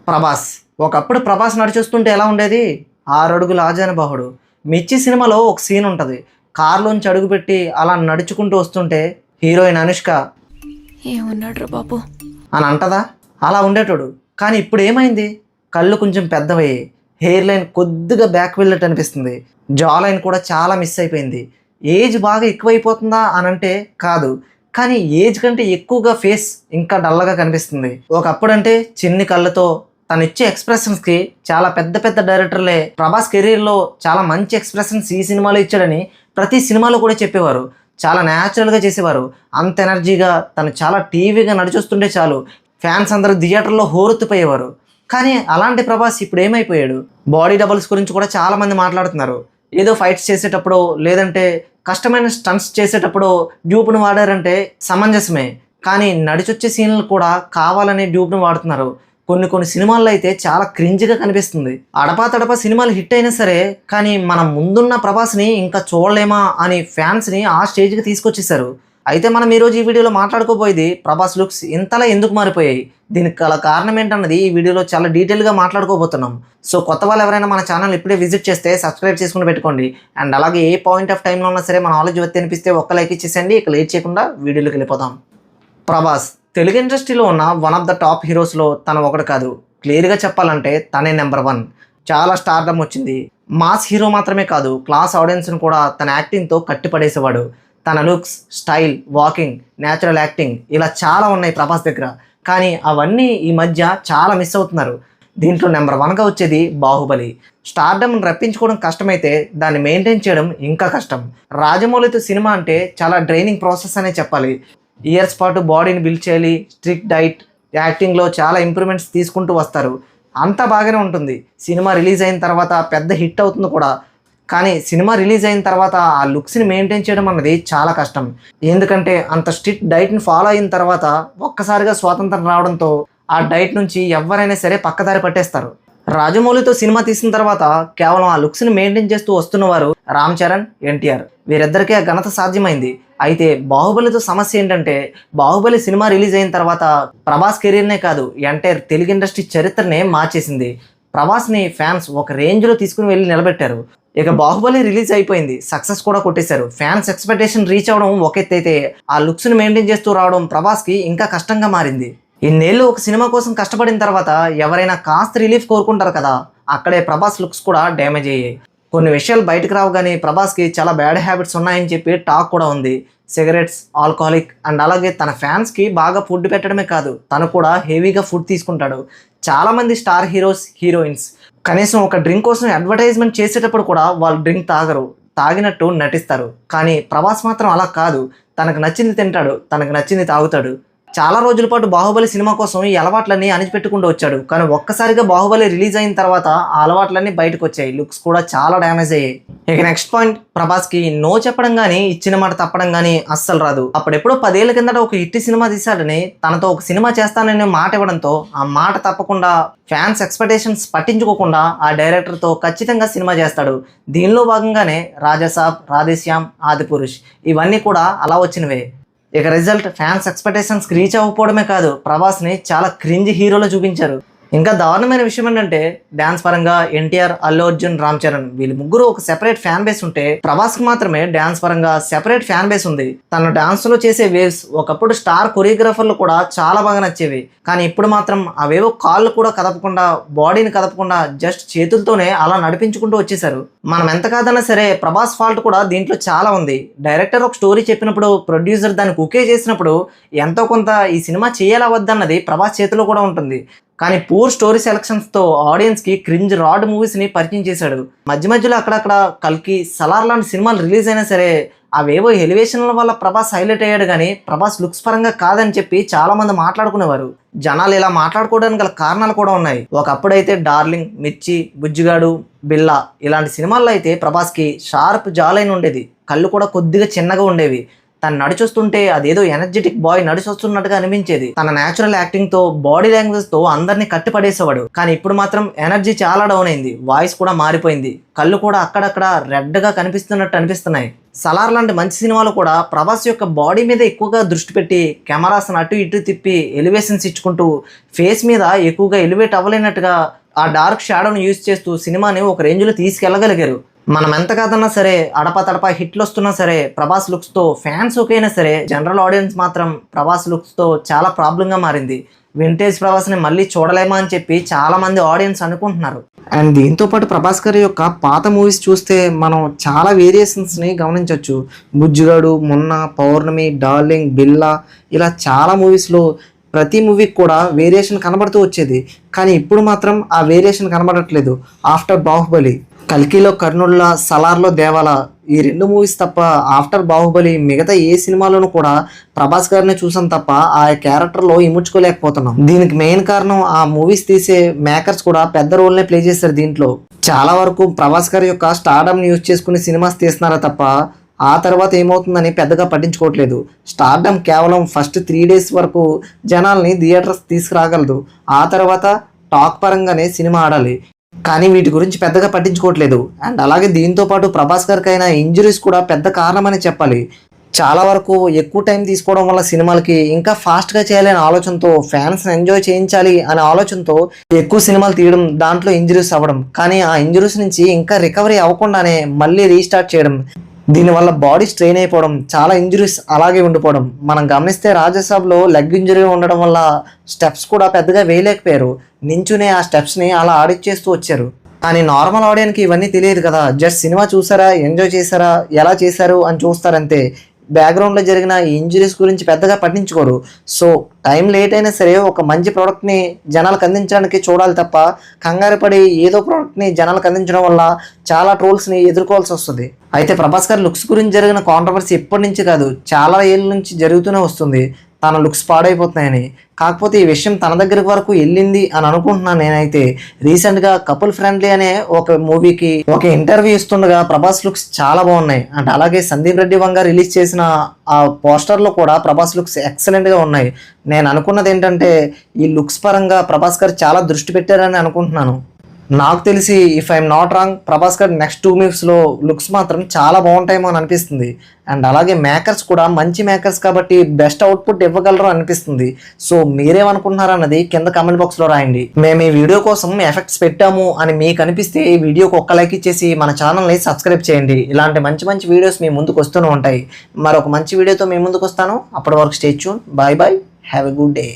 ప్రభాస్. ఒకప్పుడు ప్రభాస్ నడిచొస్తుంటే ఎలా ఉండేది? 6 అడుగుల ఆజానుబాహుడు. 'మిర్చి' సినిమాలో ఒక సీన్ ఉంటది. కారులోంచి అడుగుపెట్టి అలా నడుచుకుంటూ వస్తుంటే హీరోయిన్ అనుష్క ఏమున్నాడు బాబు. అని అంటదా? అలా ఉండేటోడు. కానీ ఇప్పుడు ఏమైంది? కళ్ళు కొంచెం పెద్దవయ్యాయి. హెయిర్ లైన్ కొద్దిగా బ్యాక్ వెళ్ళినట్టు అనిపిస్తుంది. జా లైన్ కూడా చాలా మిస్ అయిపోయింది. ఏజ్ బాగా ఎక్కువైపోతుందా అని అంటే కాదు. కానీ ఏజ్ కంటే ఎక్కువగా ఫేస్ ఇంకా డల్గా కనిపిస్తుంది. ఒకప్పుడంటే చిన్ని కళ్ళతో తను ఇచ్చే ఎక్స్ప్రెషన్స్కి చాలా పెద్ద పెద్ద డైరెక్టర్లే ప్రభాస్ కెరీర్లో చాలా మంచి ఎక్స్ప్రెషన్స్ ఈ సినిమాలో ఇచ్చాడని ప్రతి సినిమాలో కూడా చెప్పేవారు. చాలా న్యాచురల్గా చేసేవారు. అంత ఎనర్జీగా తను చాలా టీవీగా నడిచొస్తుంటే చాలు ఫ్యాన్స్ అందరూ థియేటర్లో హోరెత్తిపోయేవారు. కానీ అలాంటి ప్రభాస్ ఇప్పుడు ఏమైపోయాడు? బాడీ డబుల్స్ గురించి కూడా చాలామంది మాట్లాడుతున్నారు. ఏదో ఫైట్స్ చేసేటప్పుడు లేదంటే కష్టమైన స్టంట్స్ చేసేటప్పుడు డ్యూప్ను వాడారంటే సమంజసమే. కానీ నడిచొచ్చే సీన్లు కూడా కావాలనే డ్యూప్ను వాడుతున్నారు. కొన్ని సినిమాల్లో అయితే చాలా క్రింజ్గా కనిపిస్తుంది. అడపా తడపా సినిమాలు హిట్ అయినా సరే కానీ మనం ముందున్న ప్రభాస్ని ఇంకా చూడలేమా అని ఫ్యాన్స్ని ఆ స్టేజ్కి తీసుకొచ్చేసారు. అయితే మనం ఈరోజు ఈ వీడియోలో మాట్లాడుకోబోయేది ప్రభాస్ లుక్స్ ఇంతలా ఎందుకు మారిపోయాయి, దీనికి గల కారణం ఏంటన్నది ఈ వీడియోలో చాలా డీటెయిల్గా మాట్లాడుకోబోతున్నాం. సో కొత్త వాళ్ళు ఎవరైనా మన ఛానల్ ఇప్పుడే విజిట్ చేస్తే సబ్స్క్రైబ్ చేసుకుని పెట్టుకోండి. అండ్ అలాగే ఏ పాయింట్ ఆఫ్ టైంలో ఉన్నా సరే మన నాలెడ్జ్ వచ్చి అనిపిస్తే ఒక్క లైక్ ఇచ్చేసండి. ఇక లేట్ చేయకుండా వీడియోలోకి వెళ్ళిపోదాం. ప్రభాస్ తెలుగు ఇండస్ట్రీలో ఉన్న వన్ ఆఫ్ ద టాప్ హీరోస్లో తను ఒకటి కాదు. క్లియర్గా చెప్పాలంటే తనే నెంబర్ 1. చాలా స్టార్డమ్ వచ్చింది. మాస్ హీరో మాత్రమే కాదు, క్లాస్ ఆడియన్స్ను కూడా తన యాక్టింగ్తో కట్టిపడేసేవాడు. తన looks, style, walking, natural acting ఇలా చాలా ఉన్నాయి ప్రభాస్ దగ్గర. కానీ అవన్నీ ఈ మధ్య చాలా మిస్ అవుతున్నారు. దీంట్లో నెంబర్ 1గా వచ్చేది బాహుబలి. స్టార్డమ్ని రప్పించుకోవడం కష్టమైతే దాన్ని మెయింటైన్ చేయడం ఇంకా కష్టం. రాజమౌళితో సినిమా అంటే చాలా డ్రైనింగ్ ప్రాసెస్ అనే చెప్పాలి. ఇయర్స్ పాటు బాడీని బిల్డ్ చేయాలి. స్ట్రిక్ట్ డైట్, యాక్టింగ్లో చాలా ఇంప్రూవ్మెంట్స్ తీసుకుంటూ వస్తారు. అంతా బాగానే ఉంటుంది. సినిమా రిలీజ్ అయిన తర్వాత పెద్ద హిట్ అవుతుంది కూడా. కానీ సినిమా రిలీజ్ అయిన తర్వాత ఆ లుక్స్ని మెయింటైన్ చేయడం అన్నది చాలా కష్టం. ఎందుకంటే అంత స్ట్రిక్ట్ డైట్ని ఫాలో అయిన తర్వాత ఒక్కసారిగా స్వాతంత్రం రావడంతో ఆ డైట్ నుంచి ఎవరైనా సరే పక్కదారి పట్టేస్తారు. రాజమౌళితో సినిమా తీసిన తర్వాత కేవలం ఆ లుక్స్ని మెయింటైన్ చేస్తూ వస్తున్నవారు రామ్ చరణ్, ఎన్టీఆర్. వీరిద్దరికీ ఆ ఘనత సాధ్యమైంది. అయితే బాహుబలితో సమస్య ఏంటంటే బాహుబలి సినిమా రిలీజ్ అయిన తర్వాత ప్రభాస్ కెరీర్నే కాదు ఎంటైర్ తెలుగు ఇండస్ట్రీ చరిత్రనే మార్చేసింది. ప్రభాస్ని ఫ్యాన్స్ ఒక రేంజ్లో తీసుకుని వెళ్ళి నిలబెట్టారు. ఇక బాహుబలి రిలీజ్ అయిపోయింది, సక్సెస్ కూడా కొట్టేశారు. ఫ్యాన్స్ ఎక్స్పెక్టేషన్ రీచ్ అవ్వడం ఒక ఎత్తు అయితే ఆ లుక్స్ని మెయింటైన్ చేస్తూ రావడం ప్రభాస్కి ఇంకా కష్టంగా మారింది. ఇన్నేళ్ళు ఒక సినిమా కోసం కష్టపడిన తర్వాత ఎవరైనా కాస్త రిలీఫ్ కోరుకుంటారు కదా, అక్కడే ప్రభాస్ లుక్స్ కూడా డ్యామేజ్ అయ్యాయి. కొన్ని విషయాలు బయటకు రావు కానీ ప్రభాస్కి చాలా బ్యాడ్ హ్యాబిట్స్ ఉన్నాయని చెప్పి టాక్ కూడా ఉంది. సిగరెట్స్, ఆల్కహాలిక్ అండ్ అలాగే తన ఫ్యాన్స్కి బాగా ఫుడ్ పెట్టడమే కాదు తను కూడా హెవీగా ఫుడ్ తీసుకుంటాడు. చాలామంది స్టార్ హీరోస్, హీరోయిన్స్ కనీసం ఒక డ్రింక్ కోసం అడ్వర్టైజ్మెంట్ చేసేటప్పుడు కూడా వాళ్ళు డ్రింక్ తాగరు, తాగినట్టు నటిస్తారు. కానీ ప్రభాస్ మాత్రం అలా కాదు. తనకు నచ్చింది తింటాడు, తనకు నచ్చింది తాగుతాడు. చాలా రోజుల పాటు బాహుబలి సినిమా కోసం ఈ అలవాట్లన్నీ అణిచిపెట్టుకుంటూ వచ్చాడు. కానీ ఒక్కసారిగా బాహుబలి రిలీజ్ అయిన తర్వాత ఆ అలవాట్లన్నీ బయటకు వచ్చాయి. లుక్స్ కూడా చాలా డ్యామేజ్ అయ్యాయి. ఇక నెక్స్ట్ పాయింట్, ప్రభాస్కి నో చెప్పడం కానీ ఇచ్చిన మాట తప్పడం కానీ అస్సలు రాదు. అప్పుడెప్పుడో 10 ఏళ్ల కిందట ఒక హిట్ సినిమా తీశాడని తనతో ఒక సినిమా చేస్తానని మాట ఇవ్వడంతో ఆ మాట తప్పకుండా ఫ్యాన్స్ ఎక్స్పెక్టేషన్స్ పట్టించుకోకుండా ఆ డైరెక్టర్తో ఖచ్చితంగా సినిమా చేస్తాడు. దీనిలో భాగంగానే రాజాసాబ్, రాధేశ్యామ్, ఆదిపురుష్ ఇవన్నీ కూడా అలా వచ్చినవే. ఇక రిజల్ట్ ఫ్యాన్స్ ఎక్స్పెక్టేషన్స్కి రీచ్ అవ్వకపోవడమే కాదు ప్రభాస్ని చాలా క్రింజ్ హీరోలో చూపించారు. ఇంకా దారుణమైన విషయం ఏంటంటే డ్యాన్స్ పరంగా ఎన్టీఆర్, అల్లు అర్జున్, రామ్ చరణ్ వీళ్ళు ముగ్గురు ఒక సెపరేట్ ఫ్యాన్ బేస్ ఉంటే ప్రభాస్కి మాత్రమే డ్యాన్స్ పరంగా సెపరేట్ ఫ్యాన్ బేస్ ఉంది. తన డాన్స్లో చేసే వేవ్స్ ఒకప్పుడు స్టార్ కొరియోగ్రాఫర్లు కూడా చాలా బాగా నచ్చేవి. కానీ ఇప్పుడు మాత్రం అవేవో కాళ్ళు కూడా కదపకుండా, బాడీని కదపకుండా జస్ట్ చేతులతోనే అలా నడిపించుకుంటూ వచ్చేసారు. మనం ఎంత కాదన్నా సరే ప్రభాస్ ఫాల్ట్ కూడా దీంట్లో చాలా ఉంది. డైరెక్టర్ ఒక స్టోరీ చెప్పినప్పుడు ప్రొడ్యూసర్ దానికి ఓకే చేసినప్పుడు ఎంతో కొంత ఈ సినిమా చేయాలా వద్దన్నది ప్రభాస్ చేతిలో కూడా ఉంటుంది. కానీ పూర్ స్టోరీ సెలక్షన్స్తో ఆడియన్స్కి క్రింజ్ రాడ్ మూవీస్ని పరిచయం చేశాడు. మధ్యలో అక్కడక్కడ కల్కి, సలార్ లాంటి సినిమాలు రిలీజ్ అయినా సరే అవేవో ఎలివేషన్ల వల్ల ప్రభాస్ హైలైట్ అయ్యాడు కానీ ప్రభాస్ లుక్స్ పరంగా కాదని చెప్పి చాలామంది మాట్లాడుకునేవారు. జనాలు ఇలా మాట్లాడుకోవడానికి గల కారణాలు కూడా ఉన్నాయి. ఒకప్పుడైతే డార్లింగ్, మిర్చి, బుజ్జిగాడు, బిల్లా ఇలాంటి సినిమాల్లో అయితే ప్రభాస్కి షార్ప్ జా లైన్ ఉండేది. కళ్ళు కూడా కొద్దిగా చిన్నగా ఉండేవి. తను నడిచొస్తుంటే అదేదో ఎనర్జెటిక్ బాయ్ నడిచొస్తున్నట్టుగా అనిపించేది. తన న్యాచురల్ యాక్టింగ్ తో, బాడీ లాంగ్వేజ్ తో అందరినీ కట్టిపడేసేవాడు. కానీ ఇప్పుడు మాత్రం ఎనర్జీ చాలా డౌన్ అయింది, వాయిస్ కూడా మారిపోయింది, కళ్ళు కూడా అక్కడక్కడ రెడ్ గా కనిపిస్తున్నట్టు అనిపిస్తున్నాయి. సలార్ లాంటి మంచి సినిమాలు కూడా ప్రభాస్ యొక్క బాడీ మీద ఎక్కువగా దృష్టి పెట్టి కెమెరాస్ అటు ఇటు తిప్పి ఎలివేషన్స్ ఇచ్చుకుంటూ ఫేస్ మీద ఎక్కువగా ఎలివేట్ అవ్వలేనట్టుగా ఆ డార్క్ షాడోని యూజ్ చేస్తూ సినిమాని ఒక రేంజ్లో తీసుకెళ్ళగలిగారు. మనం ఎంత కాదన్నా సరే, అడపా హిట్లు వస్తున్నా సరే, ప్రభాస్ లుక్స్తో ఫ్యాన్స్ ఓకేనా సరే, జనరల్ ఆడియన్స్ మాత్రం ప్రభాస్ లుక్స్తో చాలా ప్రాబ్లంగా మారింది. వింటేజ్ ప్రభాస్ని మళ్ళీ చూడలేమా అని చెప్పి చాలా మంది ఆడియన్స్ అనుకుంటున్నారు. అండ్ దీంతో పాటు ప్రభాస్ గారి యొక్క పాత మూవీస్ చూస్తే మనం చాలా వేరియేషన్స్ని గమనించవచ్చు. బుజ్జిగాడు, మొన్న, పౌర్ణమి, డార్లింగ్, బిల్లా, ఇలా చాలా మూవీస్లో ప్రతి మూవీకి కూడా వేరియేషన్ కనబడుతూ వచ్చేది. కానీ ఇప్పుడు మాత్రం ఆ వేరియేషన్ కనబడట్లేదు. ఆఫ్టర్ బాహుబలి, కల్కిలో కర్ణుల్లా, సలార్లో దేవాలా, ఈ 2 మూవీస్ తప్ప ఆఫ్టర్ బాహుబలి మిగతా ఏ సినిమాలోనూ కూడా ప్రభాస్ గారిని చూసాం తప్ప ఆ క్యారెక్టర్లో ఇముడ్చుకోలేకపోతున్నాం. దీనికి మెయిన్ కారణం ఆ మూవీస్ తీసే మేకర్స్ కూడా పెద్ద రోల్నే ప్లే చేశారు దీంట్లో. చాలా వరకు ప్రభాస్ గారి యొక్క స్టార్డమ్ని యూజ్ చేసుకుని సినిమాస్ తీస్తున్నారా తప్ప ఆ తర్వాత ఏమవుతుందని పెద్దగా పట్టించుకోవట్లేదు. స్టార్డమ్ కేవలం ఫస్ట్ 3 days వరకు జనాల్ని థియేటర్స్ తీసుకురాగలదు. ఆ తర్వాత టాక్ పరంగానే సినిమా ఆడాలి. కానీ వీటి గురించి పెద్దగా పట్టించుకోవట్లేదు. అండ్ అలాగే దీంతో పాటు ప్రభాస్ గారికి అయిన ఇంజరీస్ కూడా పెద్ద కారణమని చెప్పాలి. చాలా వరకు ఎక్కువ టైం తీసుకోవడం వల్ల సినిమాలకి ఇంకా ఫాస్ట్గా చేయాలి అనే ఆలోచనతో, ఫ్యాన్స్ని ఎంజాయ్ చేయించాలి అనే ఆలోచనతో ఎక్కువ సినిమాలు తీయడం, దాంట్లో ఇంజరీస్ అవ్వడం, కానీ ఆ ఇంజరీస్ నుంచి ఇంకా రికవరీ అవ్వకుండానే మళ్ళీ రీస్టార్ట్ చేయడం, దీనివల్ల బాడీ స్ట్రెయిన్ అయిపోవడం, చాలా ఇంజరీస్ అలాగే ఉండిపోవడం. మనం గమనిస్తే రాజసాబ్లో లెగ్ ఇంజరీ ఉండడం వల్ల స్టెప్స్ కూడా పెద్దగా వేయలేకపోయారు. నించునే ఆ స్టెప్స్ని అలా ఆడిచ్చేస్తూ వచ్చారు. కానీ నార్మల్ ఆడియన్కి ఇవన్నీ తెలియదు కదా. జస్ట్ సినిమా చూసారా, ఎంజాయ్ చేశారా, ఎలా చేశారు అని చూస్తారంతే. బ్యాక్గ్రౌండ్లో జరిగిన ఈ ఇంజరీస్ గురించి పెద్దగా పట్టించుకోరు. సో టైం లేట్ అయినా సరే ఒక మంచి ప్రోడక్ట్ని జనాలకు అందించడానికి చూడాలి తప్ప కంగారు పడి ఏదో ప్రోడక్ట్ని జనాలకు అందించడం వల్ల చాలా ట్రోల్స్ని ఎదుర్కోవాల్సి వస్తుంది. అయితే ప్రభాస్ గారి లుక్స్ గురించి జరిగిన కాంట్రవర్సీ ఇప్పటి నుంచి కాదు, చాలా ఏళ్ళ నుంచి జరుగుతూనే వస్తుంది, తన లుక్స్ పాడైపోతున్నాయని. కాకపోతే ఈ విషయం తన దగ్గర వరకు వెళ్ళింది అని అనుకుంటున్నాను నేనైతే. రీసెంట్గా కపుల్ ఫ్రెండ్లీ అనే ఒక మూవీకి ఒక ఇంటర్వ్యూ ఇస్తుండగా ప్రభాస్ లుక్స్ చాలా బాగున్నాయి. అండ్ అలాగే సందీప్ రెడ్డి వంగ రిలీజ్ చేసిన ఆ పోస్టర్లో కూడా ప్రభాస్ లుక్స్ ఎక్సలెంట్గా ఉన్నాయి. నేను అనుకున్నది ఏంటంటే ఈ లుక్స్ పరంగా ప్రభాస్ గారు చాలా దృష్టి పెట్టారని అనుకుంటున్నాను. నాకు తెలిసి if I'm not wrong, Prabhas గారు నెక్స్ట్ 2 మూవీస్లో లుక్స్ మాత్రం చాలా బాగుంటాయేమో అని అనిపిస్తుంది. అండ్ అలాగే మేకర్స్ కూడా మంచి మేకర్స్ కాబట్టి బెస్ట్ అవుట్పుట్ ఇవ్వగలరు అనిపిస్తుంది. సో మీరేమనుకుంటున్నారు అన్నది కింద కామెంట్ బాక్స్లో రాయండి. మేము ఈ వీడియో కోసం ఎఫెక్ట్స్ పెట్టాము అని మీకు అనిపిస్తే ఈ వీడియోకి ఒక్క లైక్ ఇచ్చేసి మన ఛానల్ని సబ్స్క్రైబ్ చేయండి. ఇలాంటి మంచి మంచి వీడియోస్ మీ ముందుకు వస్తూనే ఉంటాయి. మరొక మంచి వీడియోతో మీ ముందుకు వస్తాను. అప్పటి వరకు stay tune. Bye bye, have a good day.